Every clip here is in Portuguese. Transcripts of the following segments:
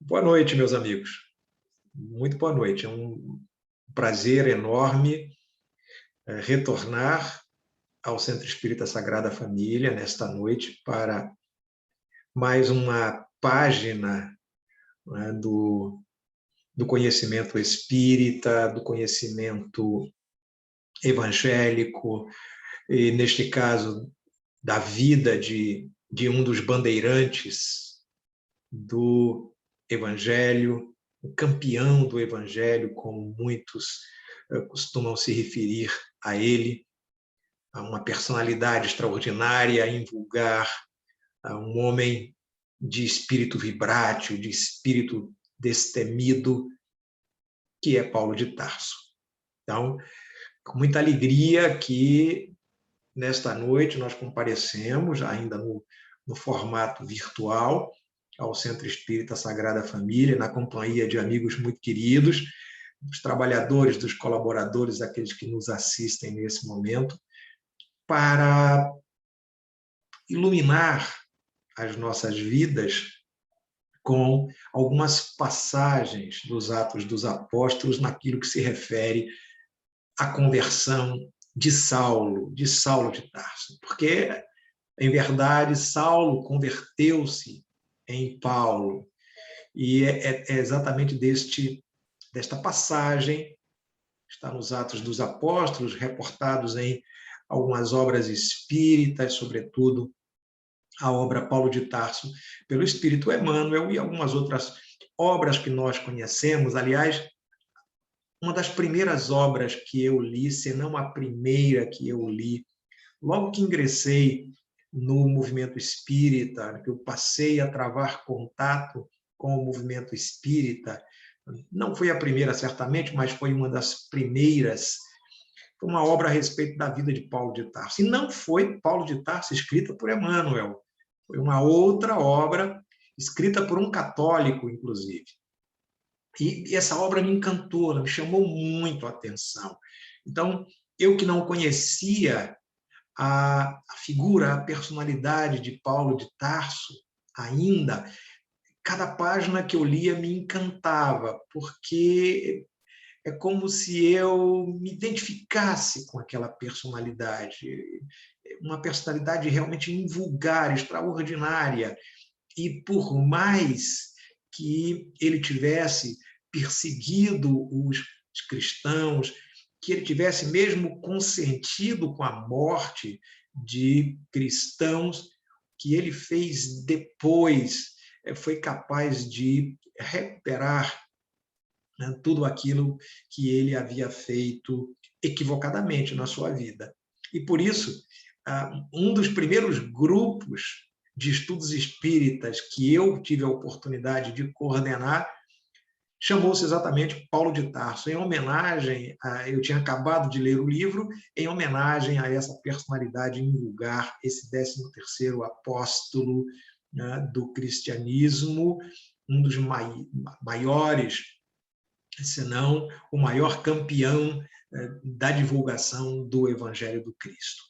Boa noite, meus amigos. Muito boa noite. É um prazer enorme retornar ao Centro Espírita Sagrada Família nesta noite para mais uma página, né, do conhecimento espírita, do conhecimento evangélico, e neste caso da vida de um dos bandeirantes do Evangelho, o campeão do Evangelho, como muitos costumam se referir a ele, a uma personalidade extraordinária, invulgar, a um homem de espírito vibrátil, de espírito destemido, que é Paulo de Tarso. Então, com muita alegria que nesta noite nós comparecemos, ainda no formato virtual, ao Centro Espírita Sagrada Família, na companhia de amigos muito queridos, dos trabalhadores, dos colaboradores, aqueles que nos assistem nesse momento, para iluminar as nossas vidas com algumas passagens dos Atos dos Apóstolos naquilo que se refere à conversão de Saulo de Tarso. Porque, em verdade, Saulo converteu-se em Paulo. E é exatamente desta passagem, está nos Atos dos Apóstolos, reportados em algumas obras espíritas, sobretudo a obra Paulo de Tarso, pelo Espírito Emmanuel, e algumas outras obras que nós conhecemos. Aliás, uma das primeiras obras que eu li, se não a primeira que eu li, logo que ingressei no movimento espírita, que eu passei a travar contato com o movimento espírita, não foi a primeira, certamente, mas foi uma das primeiras, foi uma obra a respeito da vida de Paulo de Tarso. E não foi Paulo de Tarso escrita por Emmanuel, foi uma outra obra escrita por um católico, inclusive. E essa obra me encantou, ela me chamou muito a atenção. Então, eu que não conhecia a figura, a personalidade de Paulo de Tarso ainda, cada página que eu lia me encantava, porque é como se eu me identificasse com aquela personalidade, uma personalidade realmente invulgar, extraordinária, e por mais que ele tivesse perseguido os cristãos, que ele tivesse mesmo consentido com a morte de cristãos, que ele fez depois, foi capaz de recuperar, né, tudo aquilo que ele havia feito equivocadamente na sua vida. E por isso, um dos primeiros grupos de estudos espíritas que eu tive a oportunidade de coordenar chamou-se exatamente Paulo de Tarso, em homenagem eu tinha acabado de ler o livro, em homenagem a essa personalidade invulgar, esse 13º apóstolo, né, do cristianismo, um dos maiores, se não o maior campeão da divulgação do Evangelho do Cristo.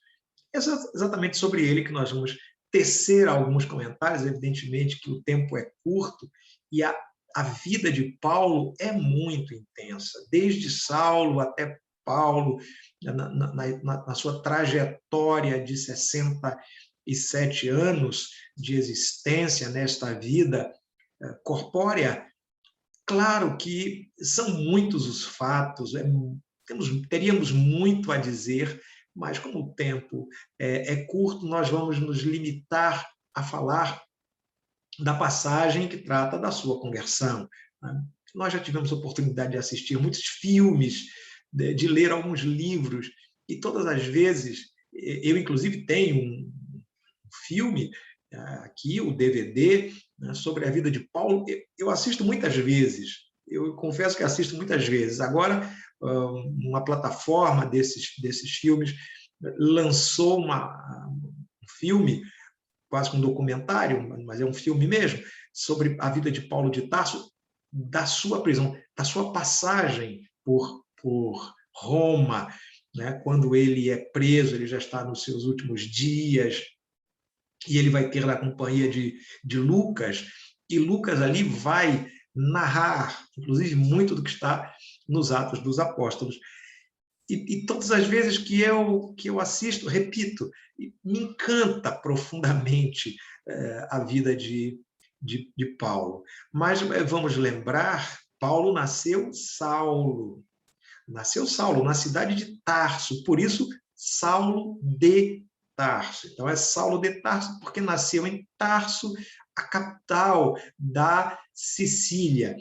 É exatamente sobre ele que nós vamos tecer alguns comentários, evidentemente que o tempo é curto e a vida de Paulo é muito intensa, desde Saulo até Paulo, na sua trajetória de 67 anos de existência nesta vida corpórea. Claro que são muitos os fatos, teríamos muito a dizer, mas como o tempo é curto, nós vamos nos limitar a falar da passagem que trata da sua conversão, né? Nós já tivemos a oportunidade de assistir muitos filmes, de ler alguns livros, e todas as vezes, eu inclusive tenho um filme aqui, o DVD, né, sobre a vida de Paulo, eu assisto muitas vezes, eu confesso que assisto muitas vezes. Agora, uma plataforma desses filmes lançou um filme, quase que um documentário, mas é um filme mesmo, sobre a vida de Paulo de Tarso, da sua prisão, da sua passagem por Roma, né? Quando ele é preso, ele já está nos seus últimos dias, e ele vai ter a companhia de Lucas, e Lucas ali vai narrar, inclusive, muito do que está nos Atos dos Apóstolos. E todas as vezes que eu assisto, repito, me encanta profundamente a vida de Paulo. Mas vamos lembrar, Paulo nasceu Saulo. Nasceu Saulo na cidade de Tarso, por isso Saulo de Tarso. Então é Saulo de Tarso porque nasceu em Tarso, a capital da Sicília.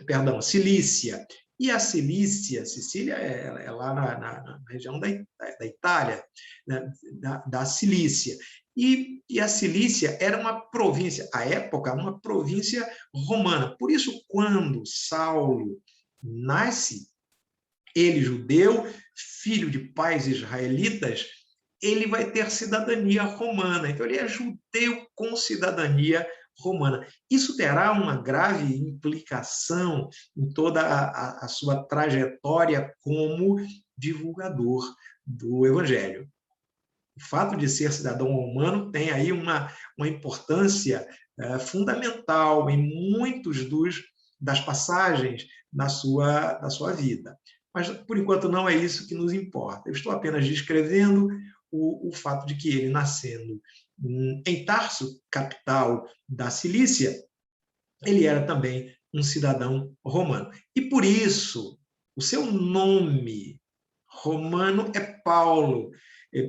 Perdão, Cilícia. E a Sicília é lá na região da Itália, né, da Cilícia. E a Cilícia era uma província, à época, uma província romana. Por isso, quando Saulo nasce, ele judeu, filho de pais israelitas, ele vai ter cidadania romana. Então, ele é judeu com cidadania romana. Isso terá uma grave implicação em toda a sua trajetória como divulgador do Evangelho. O fato de ser cidadão romano tem aí uma importância fundamental em muitos das passagens da sua vida. Mas, por enquanto, não é isso que nos importa. Eu estou apenas descrevendo o fato de que ele, nascendo em Tarso, capital da Cilícia, ele era também um cidadão romano. E, por isso, o seu nome romano é Paulo.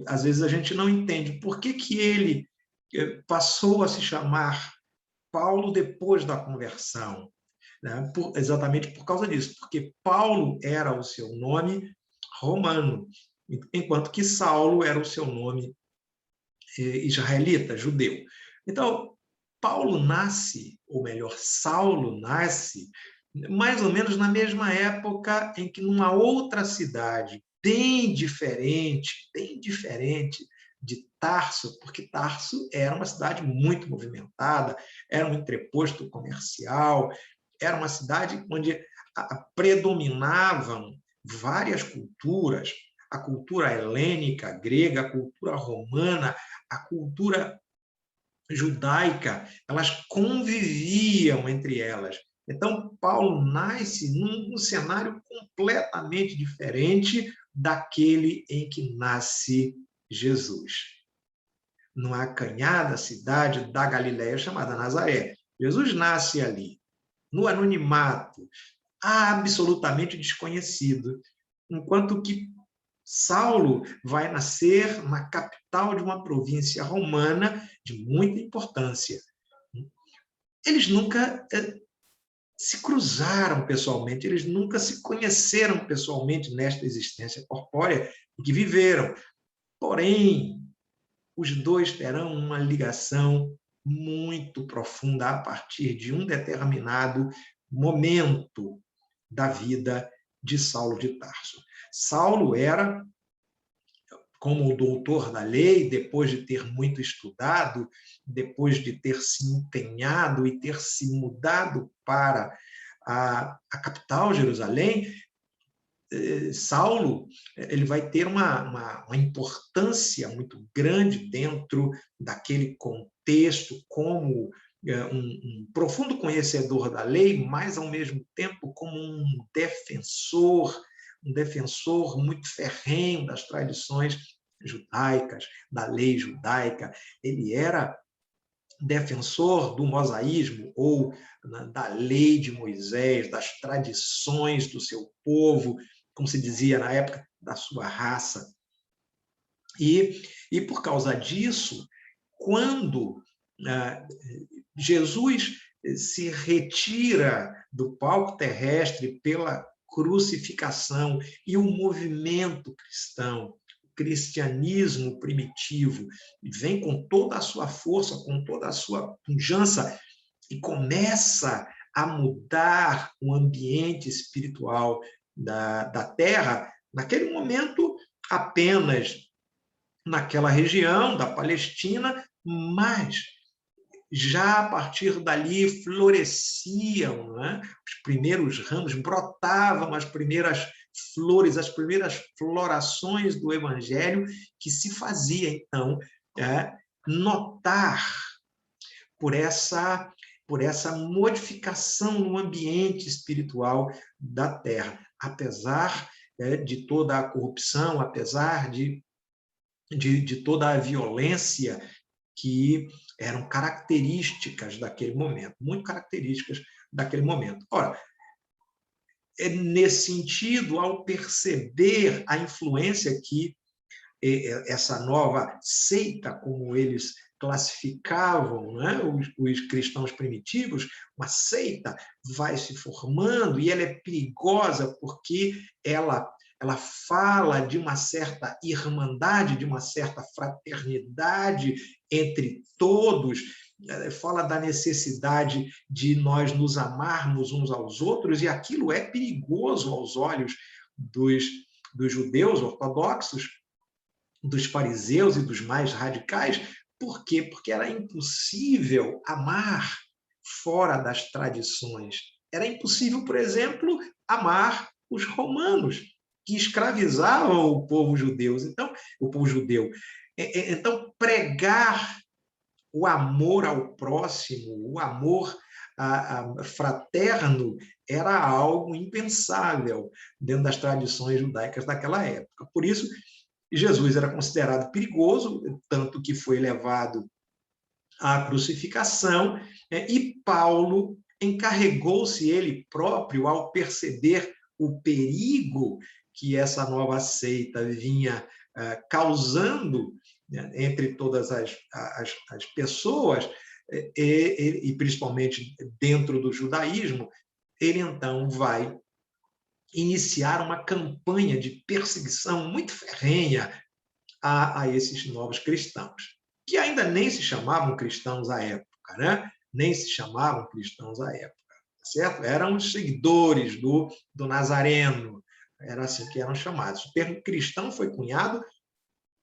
Às vezes a gente não entende por que ele passou a se chamar Paulo depois da conversão, né? Exatamente por causa disso, porque Paulo era o seu nome romano, enquanto que Saulo era o seu nome israelita, judeu. Então, Paulo nasce, ou melhor, Saulo nasce, mais ou menos na mesma época em que numa outra cidade, bem diferente de Tarso, porque Tarso era uma cidade muito movimentada, era um entreposto comercial, era uma cidade onde predominavam várias culturas, a cultura helênica, grega, a cultura romana, a cultura judaica, elas conviviam entre elas. Então, Paulo nasce num cenário completamente diferente daquele em que nasce Jesus. Numa acanhada cidade da Galiléia chamada Nazaré. Jesus nasce ali, no anonimato, absolutamente desconhecido, enquanto que Saulo vai nascer na capital de uma província romana de muita importância. Eles nunca se cruzaram pessoalmente, eles nunca se conheceram pessoalmente nesta existência corpórea em que viveram. Porém, os dois terão uma ligação muito profunda a partir de um determinado momento da vida de Saulo de Tarso. Saulo era, como o doutor da lei, depois de ter muito estudado, depois de ter se empenhado e ter se mudado para a capital, Jerusalém, Saulo ele vai ter uma importância muito grande dentro daquele contexto como um profundo conhecedor da lei, mas, ao mesmo tempo, como um defensor muito ferrenho das tradições judaicas, da lei judaica. Ele era defensor do mosaísmo, ou da lei de Moisés, das tradições do seu povo, como se dizia na época, da sua raça. E por causa disso, quando Jesus se retira do palco terrestre pela crucificação e o movimento cristão, o cristianismo primitivo, vem com toda a sua força, com toda a sua pujança e começa a mudar o ambiente espiritual da Terra, naquele momento apenas naquela região da Palestina, mas já a partir dali floresciam, né? Os primeiros ramos, brotavam as primeiras flores, as primeiras florações do Evangelho, que se fazia, então, notar por essa por essa modificação no ambiente espiritual da terra, apesar de toda a corrupção, apesar de toda a violência que eram características daquele momento, muito características daquele momento. Ora, nesse sentido, ao perceber a influência que essa nova seita, como eles classificavam, né, os cristãos primitivos, uma seita vai se formando e ela é perigosa porque ela fala de uma certa irmandade, de uma certa fraternidade entre todos, fala da necessidade de nós nos amarmos uns aos outros, e aquilo é perigoso aos olhos dos judeus ortodoxos, dos fariseus e dos mais radicais. Por quê? Porque era impossível amar fora das tradições. Era impossível, por exemplo, amar os romanos, que escravizavam o povo judeu. Então, pregar o amor ao próximo, o amor fraterno, era algo impensável dentro das tradições judaicas daquela época. Por isso, Jesus era considerado perigoso, tanto que foi levado à crucificação, e Paulo encarregou-se ele próprio, ao perceber o perigo que essa nova seita vinha causando, né, entre todas as pessoas, e principalmente dentro do judaísmo, ele então vai iniciar uma campanha de perseguição muito ferrenha a esses novos cristãos, que ainda nem se chamavam cristãos à época, né? Nem se chamavam cristãos à época, certo? Eram os seguidores do Nazareno, era assim que eram chamados. O termo cristão foi cunhado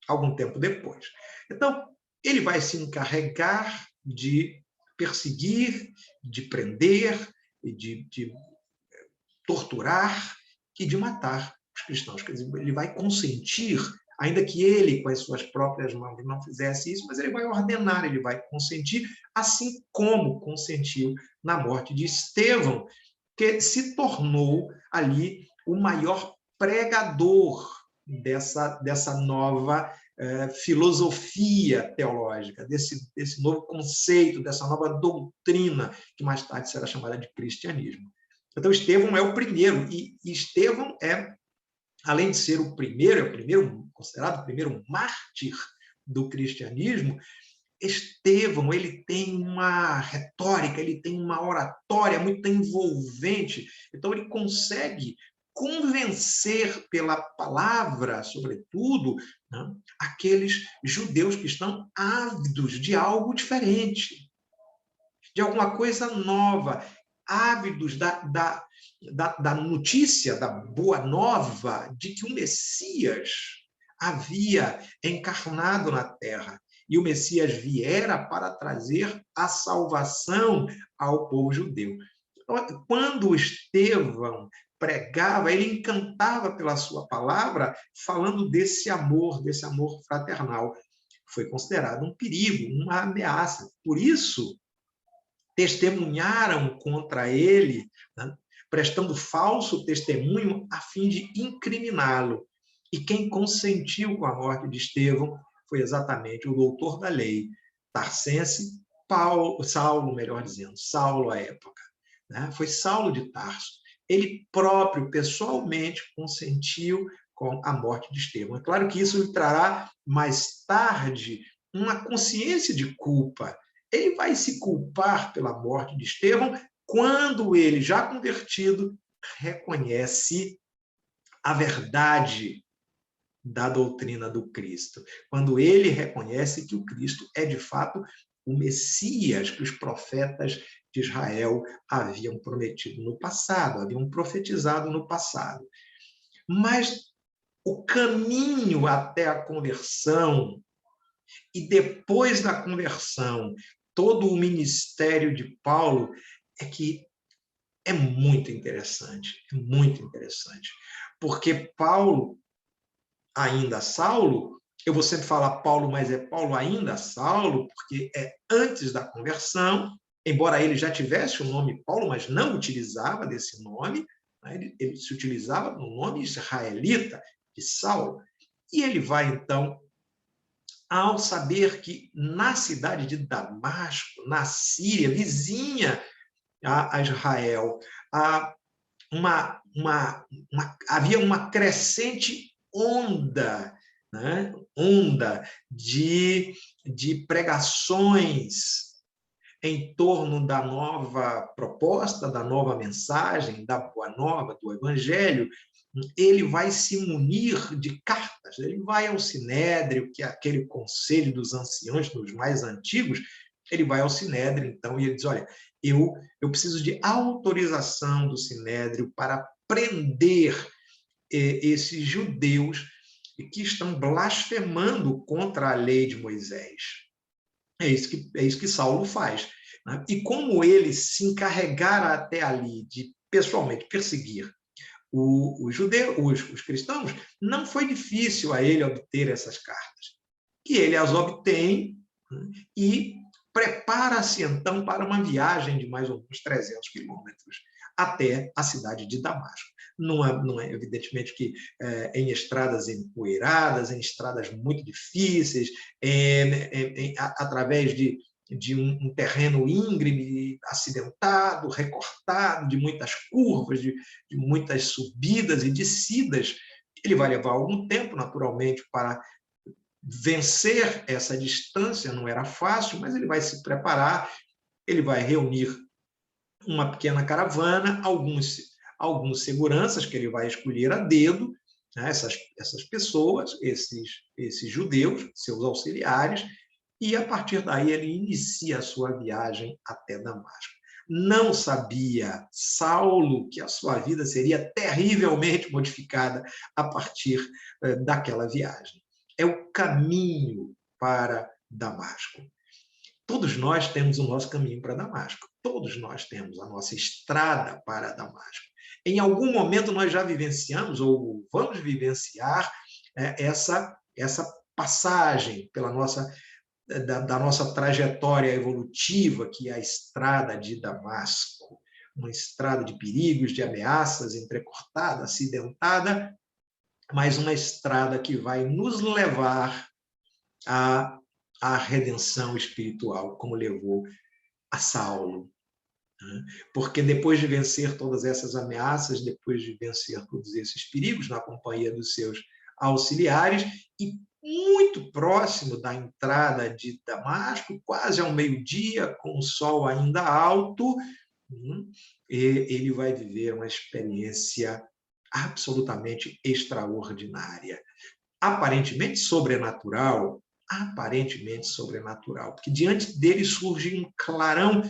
algum tempo depois. Então, ele vai se encarregar de perseguir, de prender, de torturar e de matar os cristãos. Quer dizer, ele vai consentir, ainda que ele, com as suas próprias mãos, não fizesse isso, mas ele vai ordenar, ele vai consentir, assim como consentiu na morte de Estevão, que se tornou ali o maior pregador dessa nova filosofia teológica, desse novo conceito, dessa nova doutrina, que mais tarde será chamada de cristianismo. Então, Estevão é o primeiro, e Estevão além de ser o primeiro, considerado o primeiro mártir do cristianismo. Estevão, ele tem uma retórica, ele tem uma oratória muito envolvente, então ele consegue convencer pela palavra, sobretudo, né, aqueles judeus que estão ávidos de algo diferente, de alguma coisa nova, ávidos da notícia, da boa nova, de que o Messias havia encarnado na terra. E o Messias viera para trazer a salvação ao povo judeu. Quando Estevão pregava, ele encantava pela sua palavra, falando desse amor fraternal. Foi considerado um perigo, uma ameaça. Por isso, testemunharam contra ele, né, prestando falso testemunho a fim de incriminá-lo. E quem consentiu com a morte de Estevão foi exatamente o doutor da lei, tarsense, Saulo, melhor dizendo, Saulo à época, né? Foi Saulo de Tarso. Ele próprio, pessoalmente, consentiu com a morte de Estevão. É claro que isso lhe trará, mais tarde, uma consciência de culpa. Ele vai se culpar pela morte de Estevão quando ele, já convertido, reconhece a verdade da doutrina do Cristo. Quando ele reconhece que o Cristo é, de fato, o Messias que os profetas de Israel haviam prometido no passado, haviam profetizado no passado. Mas o caminho até a conversão, e depois da conversão, todo o ministério de Paulo, é muito interessante, porque Paulo, ainda Saulo, eu vou sempre falar Paulo, mas é Paulo ainda Saulo, porque é antes da conversão, embora ele já tivesse o nome Paulo, mas não utilizava desse nome, né? Ele se utilizava no nome israelita de Saulo. E ele vai, então, ao saber que na cidade de Damasco, na Síria, vizinha a Israel, a havia uma crescente onda, né? Onda de pregações em torno da nova proposta, da nova mensagem, da boa nova, do evangelho. Ele vai se munir de cartas, ele vai ao Sinédrio, que é aquele conselho dos anciãos, dos mais antigos. Ele vai ao Sinédrio, então, e ele diz, olha, eu preciso de autorização do Sinédrio para prender esses judeus que estão blasfemando contra a lei de Moisés. É isso que Saulo faz, né? E como ele se encarregara até ali de pessoalmente perseguir os judeus, os cristãos, não foi difícil a ele obter essas cartas. E ele as obtém, né, e prepara-se então para uma viagem de mais ou menos 300 quilômetros até a cidade de Damasco. Não é evidentemente que em estradas empoeiradas, em estradas muito difíceis, através de um terreno íngreme, acidentado, recortado, de muitas curvas, de muitas subidas e descidas. Ele vai levar algum tempo, naturalmente, para vencer essa distância, não era fácil, mas ele vai se preparar, ele vai reunir uma pequena caravana, alguns seguranças que ele vai escolher a dedo, né, essas pessoas, esses judeus, seus auxiliares, e a partir daí ele inicia a sua viagem até Damasco. Não sabia Saulo que a sua vida seria terrivelmente modificada a partir daquela viagem. É o caminho para Damasco. Todos nós temos o nosso caminho para Damasco. Todos nós temos a nossa estrada para Damasco. Em algum momento nós já vivenciamos ou vamos vivenciar essa passagem pela da nossa trajetória evolutiva, que é a estrada de Damasco, uma estrada de perigos, de ameaças, entrecortada, acidentada, mas uma estrada que vai nos levar à redenção espiritual, como levou a Saulo. Porque depois de vencer todas essas ameaças, depois de vencer todos esses perigos na companhia dos seus auxiliares, e muito próximo da entrada de Damasco, quase ao meio-dia, com o sol ainda alto, ele vai viver uma experiência absolutamente extraordinária, aparentemente sobrenatural, porque diante dele surge um clarão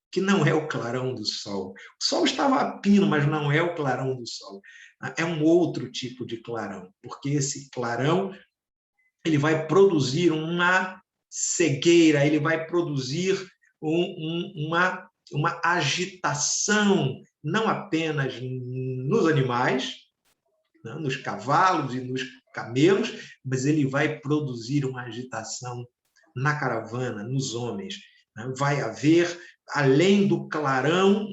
que não é o clarão do sol. O sol estava a pino, mas não é o clarão do sol. É um outro tipo de clarão, porque esse clarão ele vai produzir uma cegueira, ele vai produzir uma agitação, não apenas nos animais, né, nos cavalos e nos camelos, mas ele vai produzir uma agitação na caravana, nos homens. Né? Vai haver, além do clarão,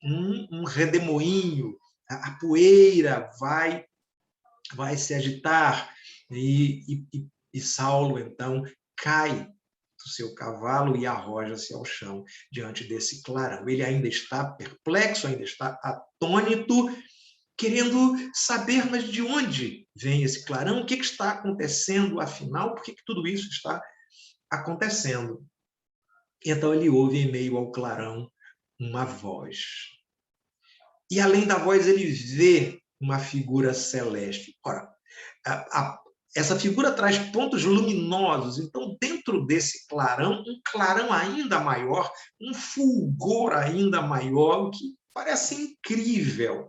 um redemoinho, a poeira vai se agitar, e Saulo, então, cai do seu cavalo e arroja-se ao chão diante desse clarão. Ele ainda está perplexo, ainda está atônito, querendo saber, mas de onde vem esse clarão? O que está acontecendo, afinal? Por que tudo isso está acontecendo? Então ele ouve em meio ao clarão uma voz. E além da voz, ele vê uma figura celeste. Ora, essa figura traz pontos luminosos, então dentro desse clarão, um clarão ainda maior, um fulgor ainda maior, que parece incrível,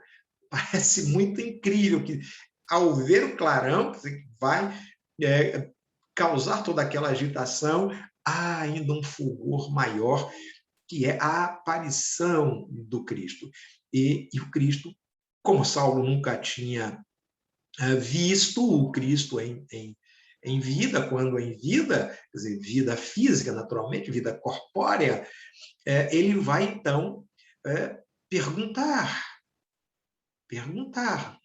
parece muito incrível, que ao ver o clarão, que vai causar toda aquela agitação, há ainda um fulgor maior, que é a aparição do Cristo. E o Cristo, como Saulo nunca tinha visto o Cristo em vida, quando em vida, quer dizer, vida física, naturalmente, vida corpórea, ele vai, então, perguntar,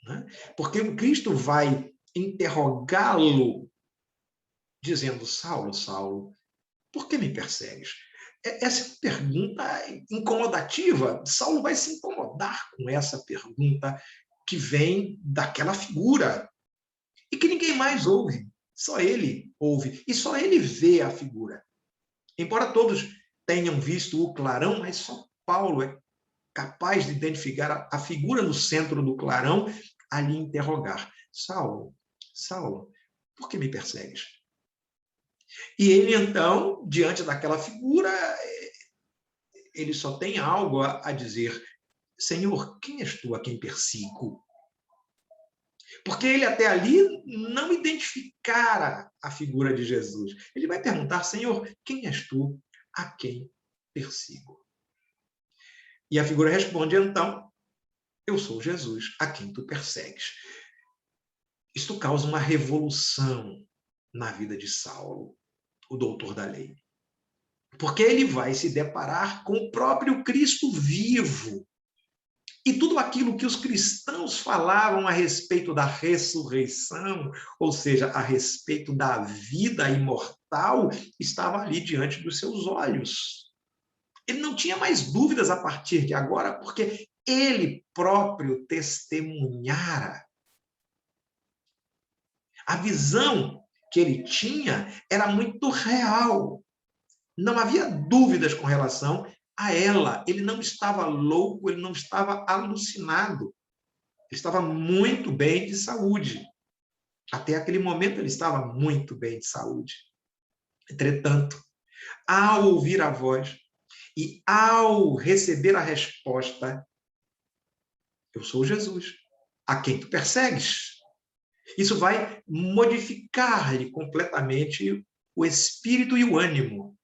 né? Porque o Cristo vai interrogá-lo, dizendo: Saulo, Saulo, por que me persegues? Essa pergunta incomodativa, Saulo vai se incomodar com essa pergunta que vem daquela figura e que ninguém mais ouve, só ele ouve e só ele vê a figura. Embora todos tenham visto o clarão, mas só Paulo é capaz de identificar a figura no centro do clarão, ali interrogar: Saulo, Saulo, por que me persegues? E ele, então, diante daquela figura, ele só tem algo a dizer: Senhor, quem és tu a quem persigo? Porque ele até ali não identificara a figura de Jesus. Ele vai perguntar: Senhor, quem és tu a quem persigo? E a figura responde, então: eu sou Jesus a quem tu persegues. Isto causa uma revolução na vida de Saulo, o doutor da lei. Porque ele vai se deparar com o próprio Cristo vivo. E tudo aquilo que os cristãos falavam a respeito da ressurreição, ou seja, a respeito da vida imortal, estava ali diante dos seus olhos. Ele não tinha mais dúvidas a partir de agora, porque ele próprio testemunhara. A visão que ele tinha era muito real. Não havia dúvidas com relação a ela. Ele não estava louco, ele não estava alucinado. Ele estava muito bem de saúde. Até aquele momento ele estava muito bem de saúde. Entretanto, ao ouvir a voz e ao receber a resposta: eu sou Jesus, a quem tu persegues. Isso vai modificar-lhe completamente o espírito e o ânimo.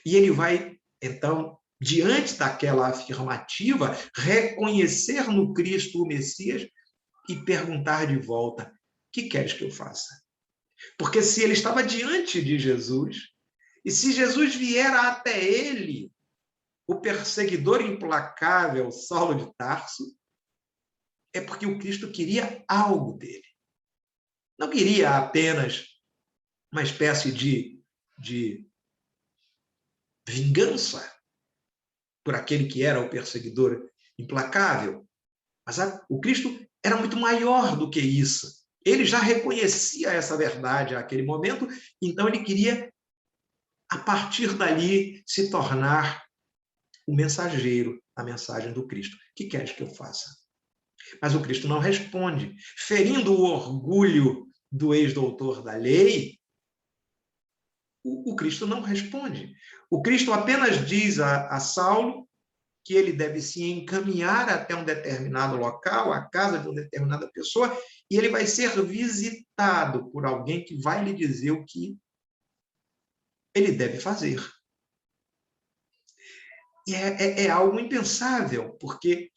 E ele vai, então, diante daquela afirmativa, reconhecer no Cristo o Messias e perguntar de volta: que queres que eu faça? Porque se ele estava diante de Jesus, e se Jesus viera até ele, o perseguidor implacável Saulo de Tarso, é porque o Cristo queria algo dele. Não queria apenas uma espécie de vingança por aquele que era o perseguidor implacável, mas o Cristo era muito maior do que isso. Ele já reconhecia essa verdade naquele momento, então ele queria, a partir dali, se tornar o mensageiro da mensagem do Cristo. O que queres que eu faça? Mas o Cristo não responde. Ferindo o orgulho do ex-doutor da lei, o Cristo não responde. O Cristo apenas diz a Saulo que ele deve se encaminhar até um determinado local, a casa de uma determinada pessoa, e ele vai ser visitado por alguém que vai lhe dizer o que ele deve fazer. E é algo impensável, porque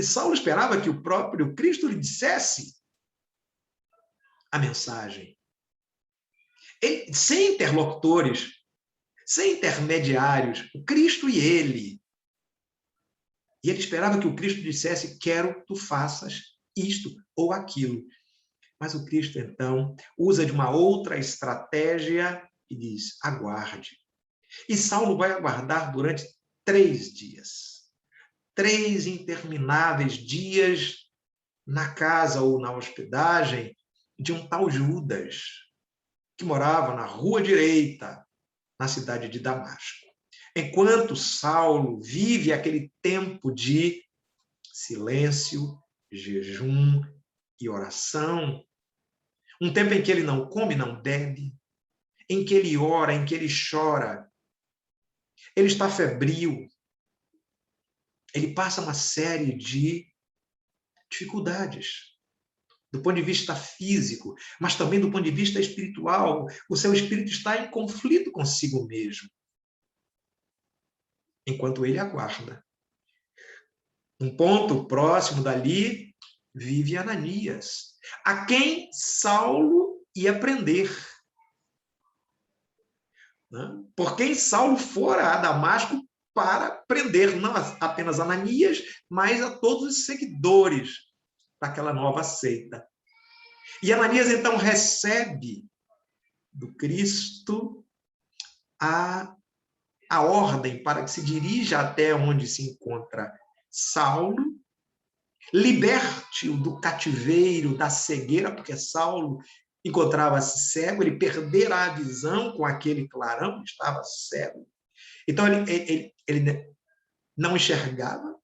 Saulo esperava que o próprio Cristo lhe dissesse a mensagem. Ele, sem interlocutores, sem intermediários, o Cristo e ele. E ele esperava que o Cristo dissesse: quero que tu faças isto ou aquilo. Mas o Cristo, então, usa de uma outra estratégia e diz: aguarde. E Saulo vai aguardar durante 3 dias. 3 intermináveis dias na casa ou na hospedagem de um tal Judas, que morava na rua direita, na cidade de Damasco. Enquanto Saulo vive aquele tempo de silêncio, jejum e oração, um tempo em que ele não come, não bebe, em que ele ora, em que ele chora, ele está febril, ele passa uma série de dificuldades, do ponto de vista físico, mas também do ponto de vista espiritual. O seu espírito está em conflito consigo mesmo, enquanto ele aguarda. Um ponto próximo dali vive Ananias, a quem Saulo ia prender, né? Por quem Saulo fora a Damasco para prender não apenas Ananias, mas a todos os seguidores daquela nova seita. E Ananias, então, recebe do Cristo a ordem para que se dirija até onde se encontra Saulo, liberte-o do cativeiro, da cegueira, porque Saulo encontrava-se cego, ele perdera a visão com aquele clarão, estava cego. Então, ele não enxergava,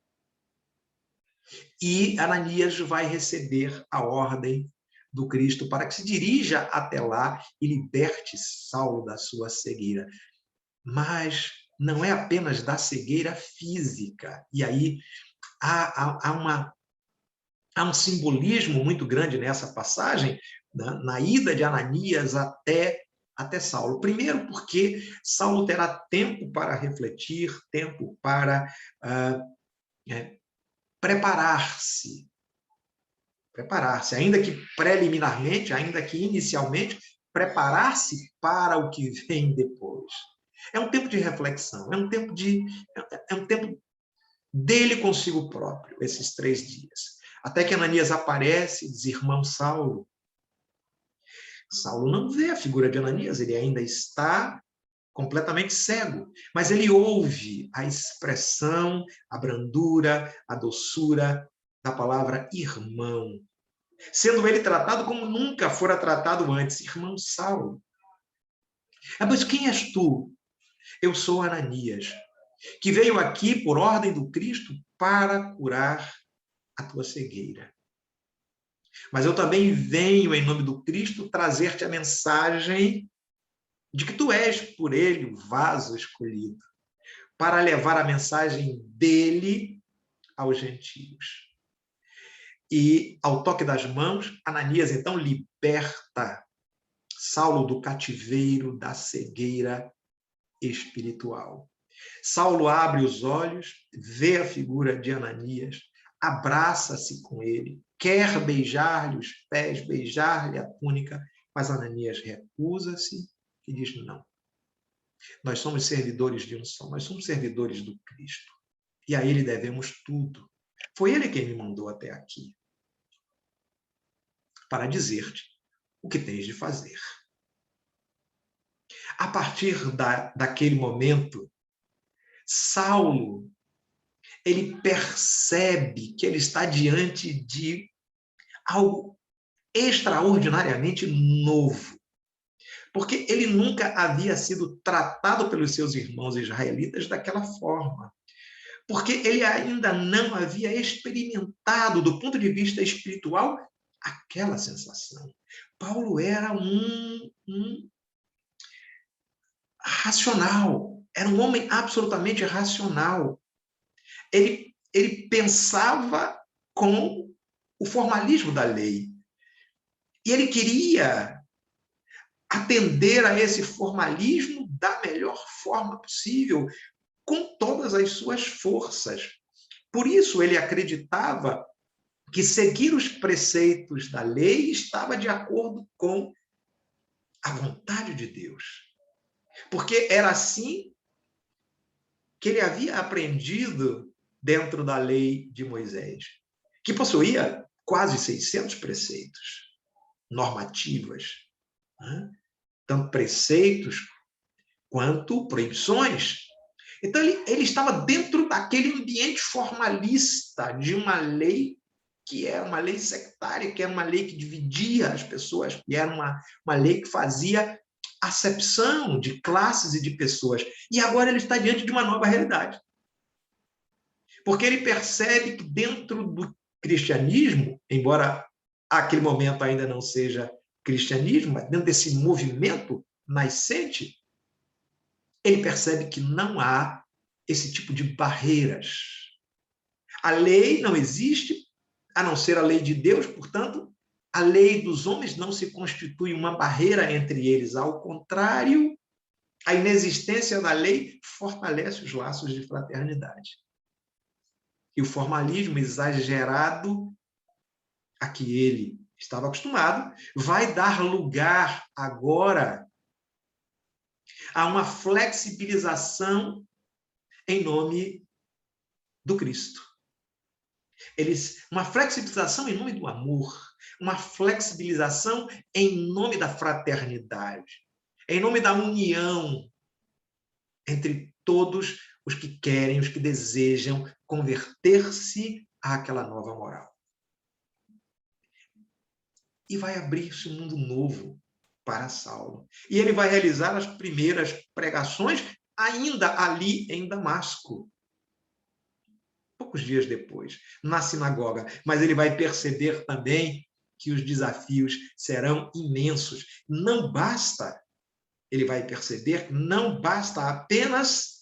e Ananias vai receber a ordem do Cristo para que se dirija até lá e liberte Saulo da sua cegueira. Mas não é apenas da cegueira física. E aí há um simbolismo muito grande nessa passagem, na ida de Ananias até Saulo. Primeiro, porque Saulo terá tempo para refletir, tempo para preparar-se, ainda que preliminarmente, ainda que inicialmente, preparar-se para o que vem depois. É um tempo de reflexão, é um tempo dele consigo próprio, esses 3 dias. Até que Ananias aparece e diz: irmão Saulo. Saulo não vê a figura de Ananias, ele ainda está completamente cego, mas ele ouve a expressão, a brandura, a doçura da palavra irmão, sendo ele tratado como nunca fora tratado antes, irmão Saulo. Mas quem és tu? Eu sou Ananias, que veio aqui por ordem do Cristo para curar a tua cegueira. Mas eu também venho, em nome do Cristo, trazer-te a mensagem de que tu és, por ele, o vaso escolhido, para levar a mensagem dele aos gentios. E, ao toque das mãos, Ananias, então, liberta Saulo do cativeiro, da cegueira espiritual. Saulo abre os olhos, vê a figura de Ananias, abraça-se com ele, quer beijar-lhe os pés, beijar-lhe a túnica, mas Ananias recusa-se e diz: não. Nós somos servidores de um só, nós somos servidores do Cristo. E a ele devemos tudo. Foi ele quem me mandou até aqui para dizer-te o que tens de fazer. A partir daquele momento, Saulo, ele percebe que ele está diante de algo extraordinariamente novo, porque ele nunca havia sido tratado pelos seus irmãos israelitas daquela forma, porque ele ainda não havia experimentado, do ponto de vista espiritual, aquela sensação. Paulo era um racional, era um homem absolutamente racional. Ele pensava com o formalismo da lei. E ele queria atender a esse formalismo da melhor forma possível, com todas as suas forças. Por isso, ele acreditava que seguir os preceitos da lei estava de acordo com a vontade de Deus. Porque era assim que ele havia aprendido dentro da lei de Moisés, que possuía quase 600 preceitos, normativas, né? Tanto preceitos quanto proibições. Então, ele estava dentro daquele ambiente formalista de uma lei que era uma lei sectária, que era uma lei que dividia as pessoas, que era uma lei que fazia acepção de classes e de pessoas. E agora ele está diante de uma nova realidade. Porque ele percebe que dentro do cristianismo, embora aquele momento ainda não seja cristianismo, mas dentro desse movimento nascente, ele percebe que não há esse tipo de barreiras. A lei não existe, a não ser a lei de Deus, portanto, a lei dos homens não se constitui uma barreira entre eles. Ao contrário, a inexistência da lei fortalece os laços de fraternidade. E o formalismo exagerado a que ele estava acostumado, vai dar lugar agora a uma flexibilização em nome do Cristo. Uma flexibilização em nome do amor, uma flexibilização em nome da fraternidade, em nome da união entre todos os que querem, os que desejam converter-se àquela nova moral. E vai abrir-se um mundo novo para Saulo. E ele vai realizar as primeiras pregações ainda ali em Damasco. Poucos dias depois, na sinagoga. Mas ele vai perceber também que os desafios serão imensos. Não basta, ele vai perceber, não basta apenas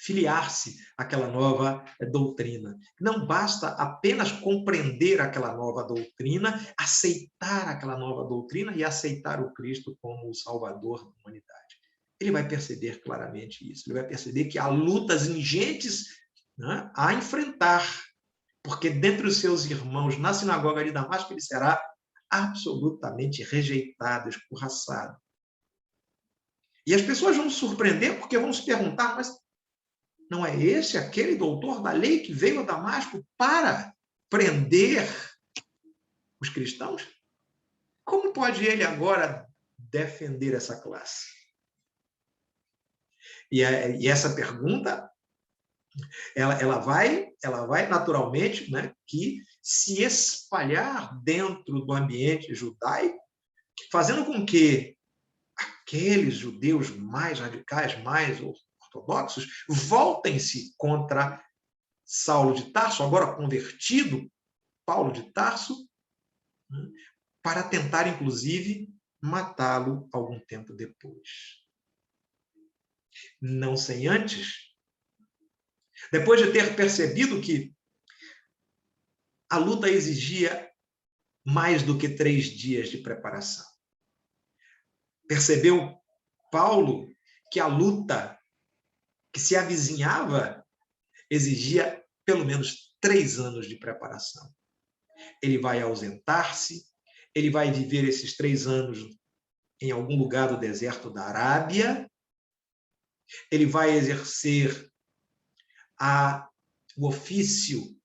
filiar-se àquela nova doutrina. Não basta apenas compreender aquela nova doutrina, aceitar aquela nova doutrina e aceitar o Cristo como o Salvador da humanidade. Ele vai perceber claramente isso. Ele vai perceber que há lutas ingentes, né, a enfrentar, porque dentre os seus irmãos na sinagoga de Damasco ele será absolutamente rejeitado, escorraçado. E as pessoas vão se surpreender porque vão se perguntar, mas não é esse aquele doutor da lei que veio a Damasco para prender os cristãos? Como pode ele agora defender essa classe? E essa pergunta, ela vai naturalmente, né, que se espalhar dentro do ambiente judaico, fazendo com que aqueles judeus mais radicais, mais ortodoxos, voltem-se contra Saulo de Tarso, agora convertido, Paulo de Tarso, para tentar, inclusive, matá-lo algum tempo depois. Não sem antes, depois de ter percebido que a luta exigia mais do que 3 dias de preparação. Percebeu Paulo que a luta que se avizinhava exigia pelo menos 3 anos de preparação. Ele vai ausentar-se, ele vai viver esses 3 anos em algum lugar do deserto da Arábia, ele vai exercer o ofício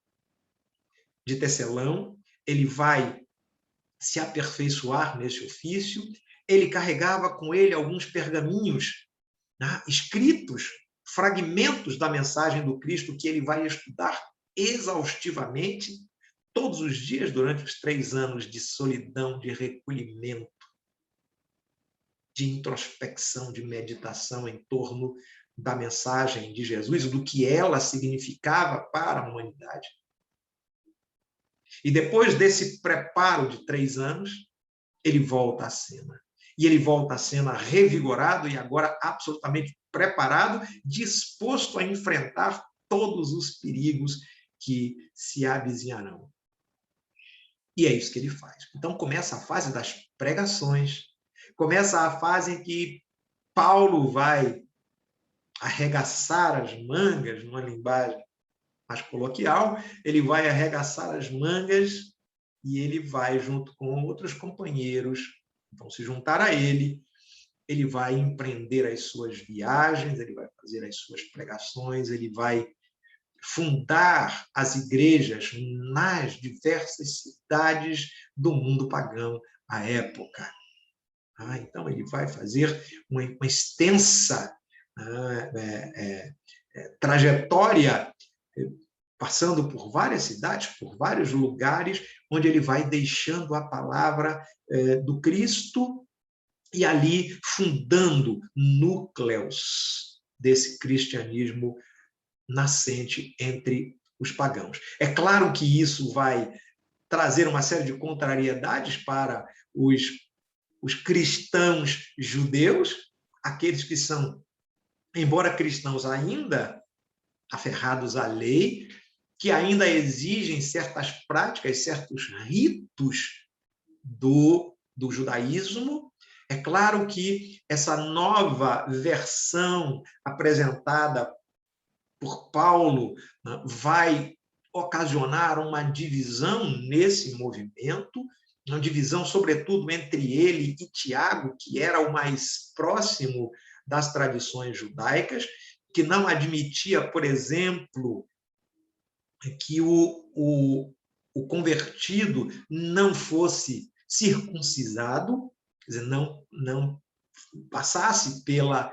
de tecelão, ele vai se aperfeiçoar nesse ofício, ele carregava com ele alguns pergaminhos, né, escritos, fragmentos da mensagem do Cristo que ele vai estudar exaustivamente todos os dias durante os 3 anos de solidão, de recolhimento, de introspecção, de meditação em torno da mensagem de Jesus, do que ela significava para a humanidade. E depois desse preparo de 3 anos, ele volta à cena. E ele volta à cena revigorado e agora absolutamente preparado, disposto a enfrentar todos os perigos que se avizinharão. E é isso que ele faz. Então começa a fase das pregações, começa a fase em que Paulo vai arregaçar as mangas, numa linguagem mais coloquial, ele vai arregaçar as mangas e ele vai, junto com outros companheiros, vão se juntar a ele vai empreender as suas viagens, ele vai fazer as suas pregações, ele vai fundar as igrejas nas diversas cidades do mundo pagão à época. Então, ele vai fazer uma extensa trajetória, passando por várias cidades, por vários lugares, onde ele vai deixando a palavra do Cristo e ali fundando núcleos desse cristianismo nascente entre os pagãos. É claro que isso vai trazer uma série de contrariedades para os cristãos judeus, aqueles que são, embora cristãos ainda aferrados à lei, que ainda exigem certas práticas, certos ritos do judaísmo. É claro que essa nova versão apresentada por Paulo, né, vai ocasionaram uma divisão nesse movimento, uma divisão, sobretudo, entre ele e Tiago, que era o mais próximo das tradições judaicas, que não admitia, por exemplo, que o convertido não fosse circuncisado, quer dizer, não passasse pela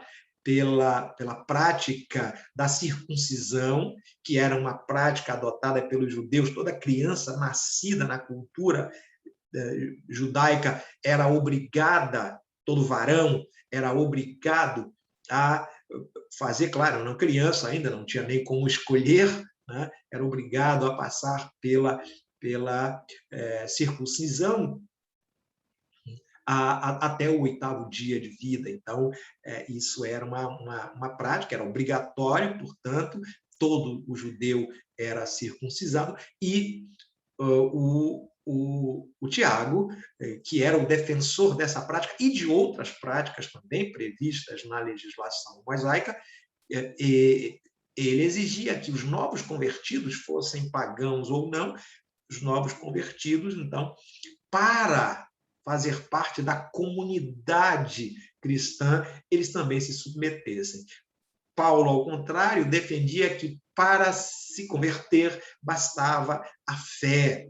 prática da circuncisão, que era uma prática adotada pelos judeus. Toda criança nascida na cultura judaica era obrigada, todo varão era obrigado a fazer, claro, não criança ainda, não tinha nem como escolher, né? Era obrigado a passar pela circuncisão até o 8º dia de vida. Então, isso era uma prática, era obrigatório, portanto, todo o judeu era circuncisado, e o Tiago, que era o defensor dessa prática e de outras práticas também previstas na legislação mosaica, ele exigia que os novos convertidos, fossem pagãos ou não, os novos convertidos, então, para fazer parte da comunidade cristã, eles também se submetessem. Paulo, ao contrário, defendia que para se converter bastava a fé,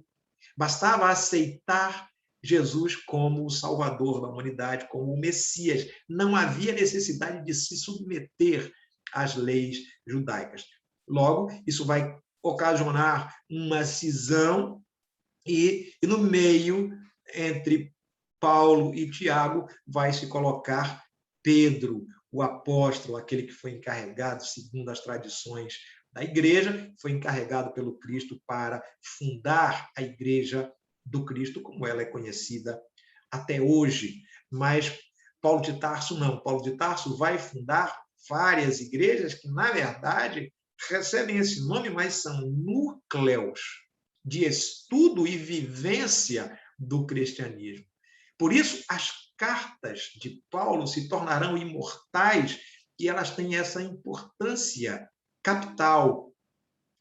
bastava aceitar Jesus como o Salvador da humanidade, como o Messias. Não havia necessidade de se submeter às leis judaicas. Logo, isso vai ocasionar uma cisão e no meio, entre Paulo e Tiago, vai se colocar Pedro, o apóstolo, aquele que foi encarregado, segundo as tradições da igreja, foi encarregado pelo Cristo para fundar a igreja do Cristo, como ela é conhecida até hoje. Mas Paulo de Tarso não. Paulo de Tarso vai fundar várias igrejas que, na verdade, recebem esse nome, mas são núcleos de estudo e vivência do cristianismo. Por isso, as cartas de Paulo se tornarão imortais e elas têm essa importância capital,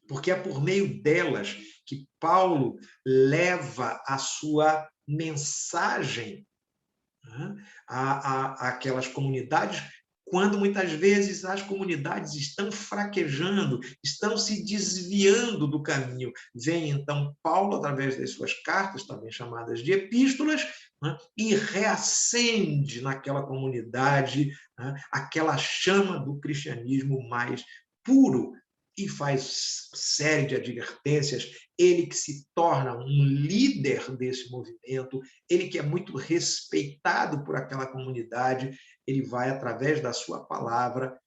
porque é por meio delas que Paulo leva a sua mensagem, né, àquelas comunidades, quando muitas vezes as comunidades estão fraquejando, estão se desviando do caminho. Vem então Paulo, através das suas cartas, também chamadas de epístolas, né, e reacende naquela comunidade, né, aquela chama do cristianismo mais puro, e faz série de advertências. Ele que se torna um líder desse movimento, ele que é muito respeitado por aquela comunidade, ele vai através da sua palavra,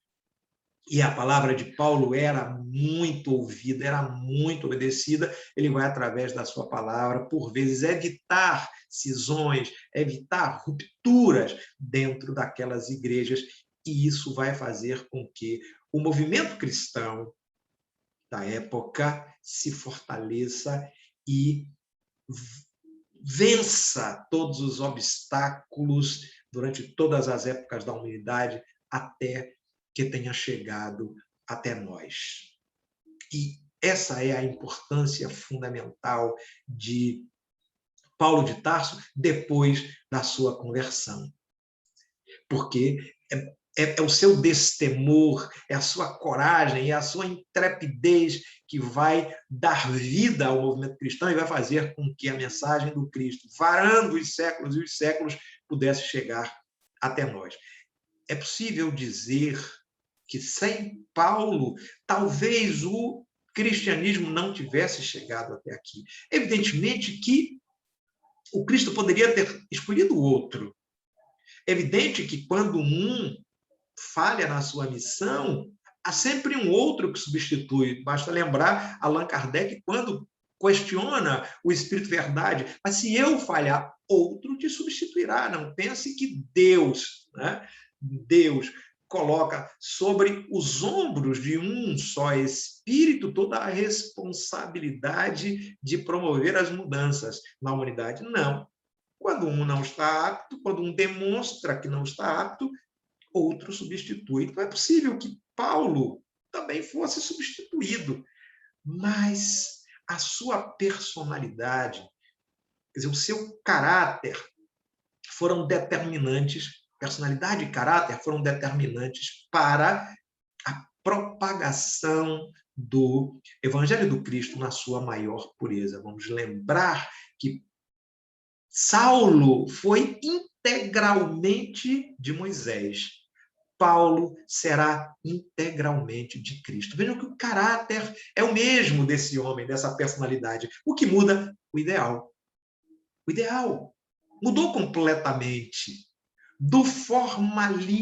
e a palavra de Paulo era muito ouvida, era muito obedecida, ele vai através da sua palavra, por vezes, evitar cisões, evitar rupturas dentro daquelas igrejas, e isso vai fazer com que o movimento cristão da época se fortaleça e vença todos os obstáculos durante todas as épocas da humanidade até que tenha chegado até nós. E essa é a importância fundamental de Paulo de Tarso depois da sua conversão. Porque é o seu destemor, é a sua coragem, é a sua intrepidez que vai dar vida ao movimento cristão e vai fazer com que a mensagem do Cristo, varando os séculos e os séculos, pudesse chegar até nós. É possível dizer que sem Paulo, talvez o cristianismo não tivesse chegado até aqui. Evidentemente que o Cristo poderia ter escolhido outro. É evidente que quando um falha na sua missão, há sempre um outro que substitui. Basta lembrar Allan Kardec quando questiona o Espírito Verdade. Mas se eu falhar, outro te substituirá. Não pense que Deus, né? Deus coloca sobre os ombros de um só Espírito toda a responsabilidade de promover as mudanças na humanidade. Não. Quando um não está apto, quando um demonstra que não está apto, outro substitui. Então é possível que Paulo também fosse substituído, mas a sua personalidade, quer dizer, o seu caráter foram determinantes, personalidade e caráter foram determinantes para a propagação do Evangelho do Cristo na sua maior pureza. Vamos lembrar que Saulo foi integralmente de Moisés. Paulo será integralmente de Cristo. Vejam que o caráter é o mesmo desse homem, dessa personalidade. O que muda? O ideal. O ideal mudou completamente do formalismo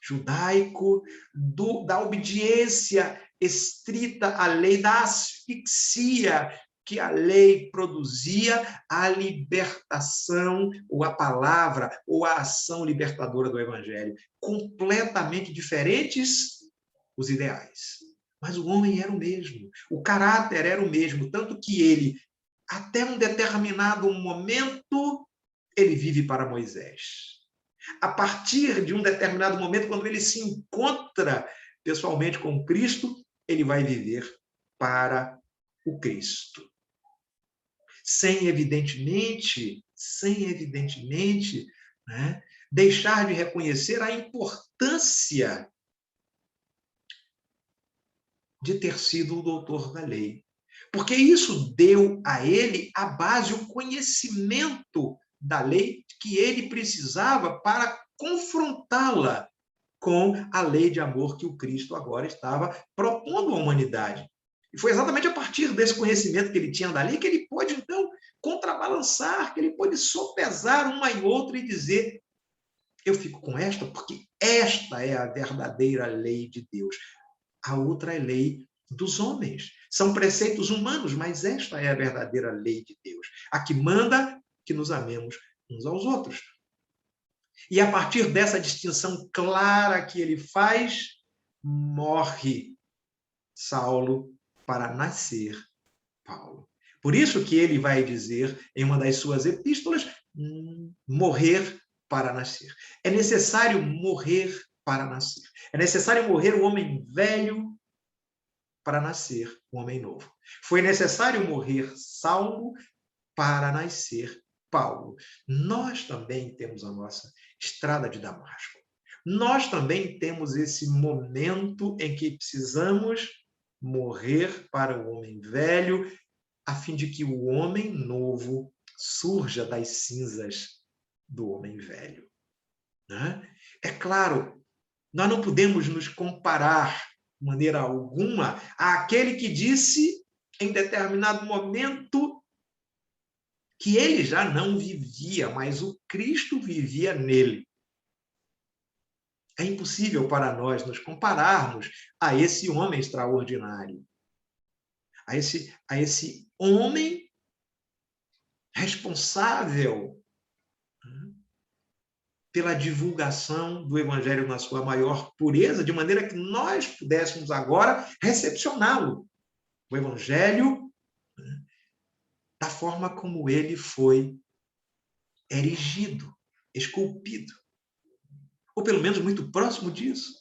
judaico, da obediência estrita à lei, da asfixia que a lei produzia, à libertação, ou a palavra, ou a ação libertadora do Evangelho. Completamente diferentes os ideais. Mas o homem era o mesmo, o caráter era o mesmo, tanto que ele, até um determinado momento, ele vive para Moisés. A partir de um determinado momento, quando ele se encontra pessoalmente com Cristo, ele vai viver para o Cristo. Sem evidentemente, né, deixar de reconhecer a importância de ter sido o doutor da lei. Porque isso deu a ele a base, o conhecimento da lei que ele precisava para confrontá-la com a lei de amor que o Cristo agora estava propondo à humanidade. E foi exatamente a partir desse conhecimento que ele tinha da lei que ele pôde, então, contrabalançar, que ele pôde sopesar uma e outra e dizer: eu fico com esta porque esta é a verdadeira lei de Deus. A outra é lei dos homens. São preceitos humanos, mas esta é a verdadeira lei de Deus. A que manda que nos amemos uns aos outros. E a partir dessa distinção clara que ele faz, morre Saulo para nascer Paulo. Por isso que ele vai dizer em uma das suas epístolas, morrer para nascer. É necessário morrer para nascer. É necessário morrer o homem velho para nascer o homem novo. Foi necessário morrer Saulo para nascer Paulo. Nós também temos a nossa estrada de Damasco. Nós também temos esse momento em que precisamos morrer para o homem velho, a fim de que o homem novo surja das cinzas do homem velho. Né? É claro, nós não podemos nos comparar de maneira alguma àquele que disse em determinado momento que ele já não vivia, mas o Cristo vivia nele. É impossível para nós nos compararmos a esse homem extraordinário, a esse homem responsável pela divulgação do Evangelho na sua maior pureza, de maneira que nós pudéssemos agora recepcioná-lo. O Evangelho da forma como ele foi erigido, esculpido. Ou pelo menos muito próximo disso.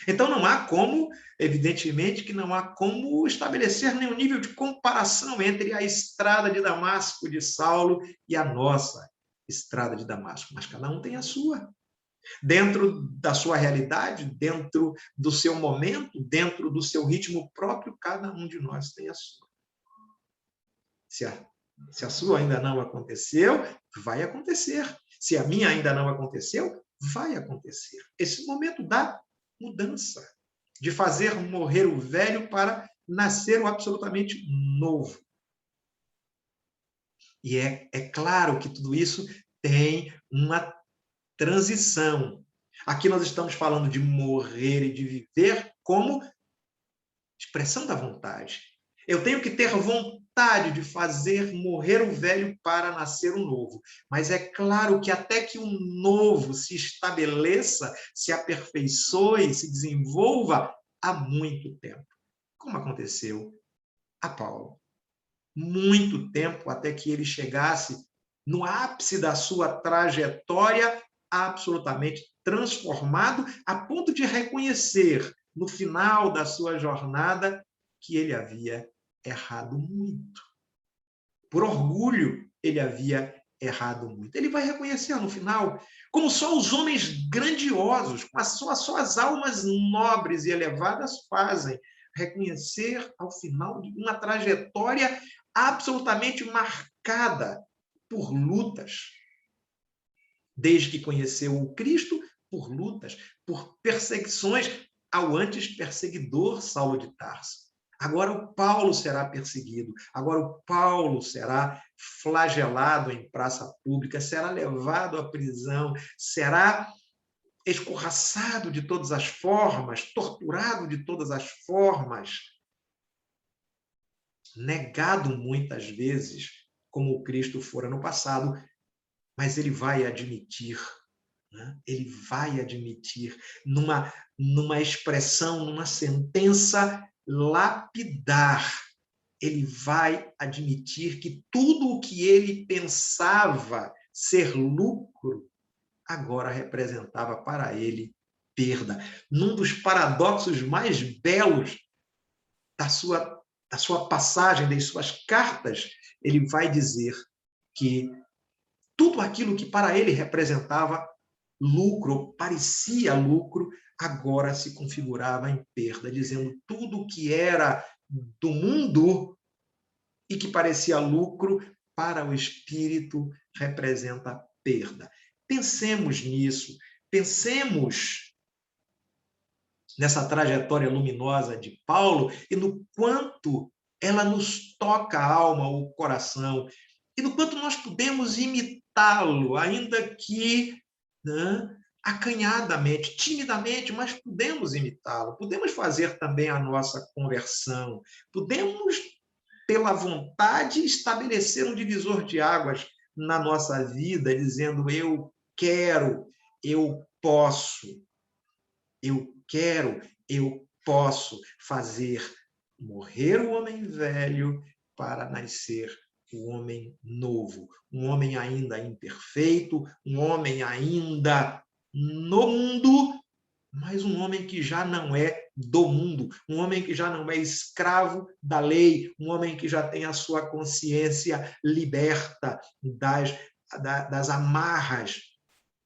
Então não há como, evidentemente, que não há como estabelecer nenhum nível de comparação entre a estrada de Damasco de Saulo e a nossa estrada de Damasco, mas cada um tem a sua. Dentro da sua realidade, dentro do seu momento, dentro do seu ritmo próprio, cada um de nós tem a sua. Se a sua ainda não aconteceu, vai acontecer. Se a minha ainda não aconteceu, vai acontecer. Esse momento da mudança, de fazer morrer o velho para nascer o absolutamente novo. E é claro que tudo isso tem uma transição. Aqui nós estamos falando de morrer e de viver como expressão da vontade. Eu tenho que ter vontade de fazer morrer o velho para nascer o novo. Mas é claro que até que o novo se estabeleça, se aperfeiçoe, se desenvolva, há muito tempo. Como aconteceu a Paulo. Muito tempo até que ele chegasse no ápice da sua trajetória, absolutamente transformado, a ponto de reconhecer no final da sua jornada, que ele havia errado muito. Por orgulho, ele havia errado muito. Ele vai reconhecer no final, como só os homens grandiosos, só as almas nobres e elevadas fazem, reconhecer ao final de uma trajetória absolutamente marcada por lutas. Desde que conheceu o Cristo, por lutas, por perseguições ao antes perseguidor Saulo de Tarso. Agora o Paulo será perseguido, agora o Paulo será flagelado em praça pública, será levado à prisão, será escorraçado de todas as formas, torturado de todas as formas, negado muitas vezes, como o Cristo fora no passado, mas ele vai admitir, né? Ele vai admitir numa expressão, numa sentença lapidar, ele vai admitir que tudo o que ele pensava ser lucro, agora representava para ele perda. Num dos paradoxos mais belos da sua passagem, das suas cartas, ele vai dizer que tudo aquilo que para ele representava lucro, parecia lucro, agora se configurava em perda, dizendo tudo que era do mundo e que parecia lucro, para o espírito representa perda. Pensemos nisso, pensemos nessa trajetória luminosa de Paulo e no quanto ela nos toca a alma, o coração, e no quanto nós podemos imitá-lo, ainda que, né, acanhadamente, timidamente, mas podemos imitá-lo. Podemos fazer também a nossa conversão. Podemos, pela vontade, estabelecer um divisor de águas na nossa vida, dizendo: eu quero, eu posso, eu quero, eu posso fazer morrer o homem velho para nascer o homem novo, um homem ainda imperfeito, um homem ainda no mundo, mas um homem que já não é do mundo, um homem que já não é escravo da lei, um homem que já tem a sua consciência liberta das amarras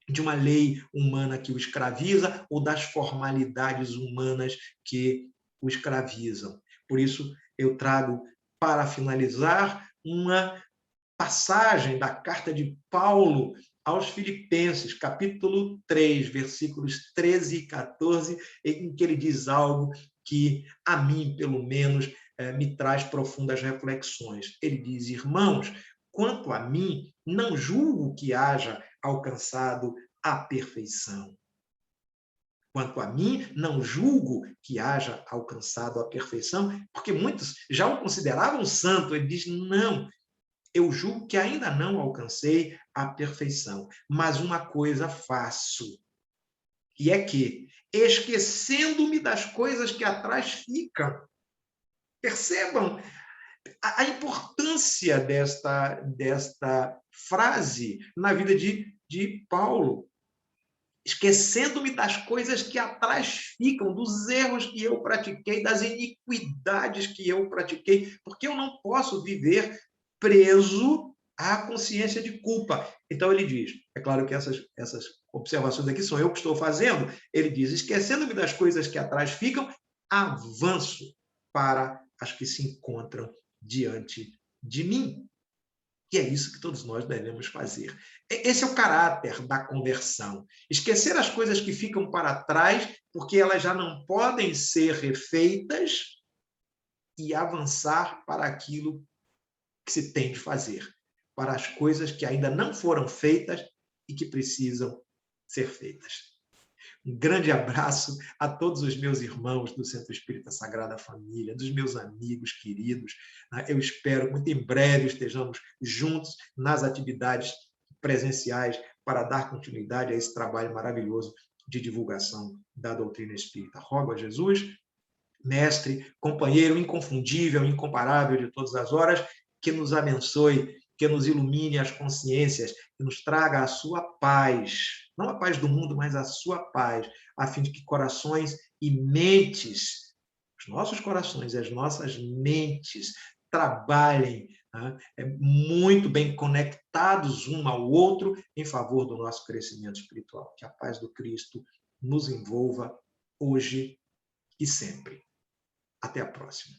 de uma lei humana que o escraviza ou das formalidades humanas que o escravizam. Por isso, eu trago, para finalizar, uma passagem da carta de Paulo aos Filipenses, capítulo 3, versículos 13 e 14, em que ele diz algo que, a mim, pelo menos, me traz profundas reflexões. Ele diz: irmãos, quanto a mim, não julgo que haja alcançado a perfeição. Quanto a mim, não julgo que haja alcançado a perfeição, porque muitos já o consideravam santo. Ele diz: não, eu julgo que ainda não alcancei a perfeição, mas uma coisa faço, e é que, esquecendo-me das coisas que atrás ficam, percebam a importância desta frase na vida de Paulo. Esquecendo-me das coisas que atrás ficam, dos erros que eu pratiquei, das iniquidades que eu pratiquei, porque eu não posso viver preso à consciência de culpa. Então ele diz, é claro que essas observações aqui são eu que estou fazendo, ele diz: esquecendo-me das coisas que atrás ficam, avanço para as que se encontram diante de mim. E é isso que todos nós devemos fazer. Esse é o caráter da conversão. Esquecer as coisas que ficam para trás, porque elas já não podem ser refeitas, e avançar para aquilo que se tem de fazer, para as coisas que ainda não foram feitas e que precisam ser feitas. Um grande abraço a todos os meus irmãos do Centro Espírita Sagrada Família, dos meus amigos queridos. Eu espero que muito em breve estejamos juntos nas atividades presenciais para dar continuidade a esse trabalho maravilhoso de divulgação da doutrina espírita. Rogo a Jesus, mestre, companheiro inconfundível, incomparável de todas as horas, que nos abençoe, que nos ilumine as consciências, que nos traga a sua paz, não a paz do mundo, mas a sua paz, a fim de que corações e mentes, os nossos corações e as nossas mentes trabalhem, né, muito bem conectados um ao outro em favor do nosso crescimento espiritual. Que a paz do Cristo nos envolva hoje e sempre. Até a próxima.